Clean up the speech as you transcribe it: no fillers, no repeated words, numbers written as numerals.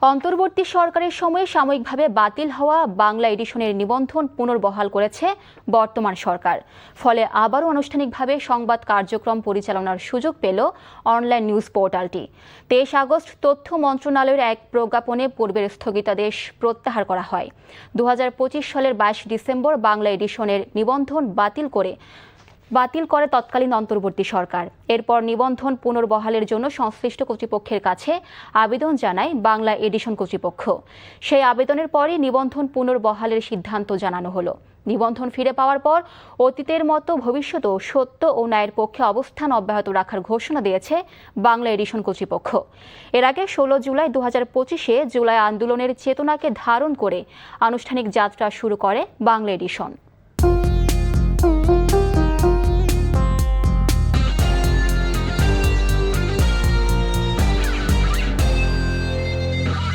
অন্তর্বর্তী সরকারের সময়ে সাময়িকভাবে বাতিল হওয়া বাংলা এডিশনের নিবন্ধন পুনর্বহাল করেছে বর্তমান সরকার। ফলে আবারও আনুষ্ঠানিকভাবে সংবাদ কার্যক্রম পরিচালনার সুযোগ পেল অনলাইন নিউজ পোর্টালটি। 23 আগস্ট তথ্য মন্ত্রণালয়ের এক প্রজ্ঞাপনে পূর্বের স্থগিতাদেশ প্রত্যাহার করা হয়। 2025 সালের 22 ডিসেম্বর বাংলা এডিশনের নিবন্ধন বাতিল করে তৎকালীন অন্তর্বর্তী সরকার। এরপর নিবন্ধন পুনর্বহালের জন্য সংশ্লিষ্ট কর্তৃপক্ষের কাছে আবেদন জানায় বাংলা এডিশন কর্তৃপক্ষ। সেই আবেদনের পরই নিবন্ধন পুনর্বহালের সিদ্ধান্ত জানানো হলো। নিবন্ধন ফিরে পাওয়ার পর অতীতের মতো ভবিষ্যতেও সত্য ও ন্যায়ের পক্ষে অবস্থান অব্যাহত রাখার ঘোষণা দিয়েছে বাংলা এডিশন কর্তৃপক্ষ। এর আগে 16 জুলাই 2025-এ জুলাই আন্দোলনের চেতনাকে ধারণ করে আনুষ্ঠানিক যাত্রা শুরু করে বাংলা এডিশন।